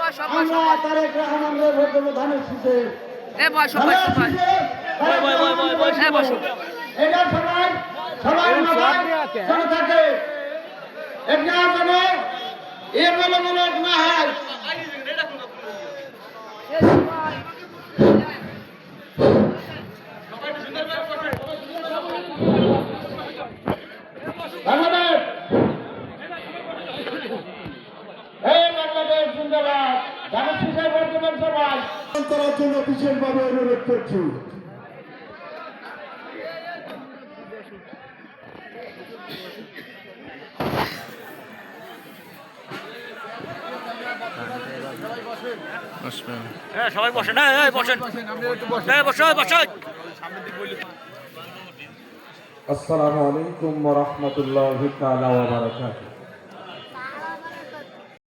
আমরা তারেক রহমানের ভোট দেবো ধানের শীষে। এটা সবাই জনতাকে এটা যেন এমূলক না হয়। ধন্যবাদ। এই বাংলাদেশ জিন্দাবাদ। ধানের শীষে ভোট দেবেন সবাই। করার জন্য বিশেষভাবে অনুরোধ করছি। সবাই বসেন, বসেন। আসসালামু আলাইকুম ওয়া রাহমাতুল্লাহি তাআলা ওয়া বারাকাতুহু।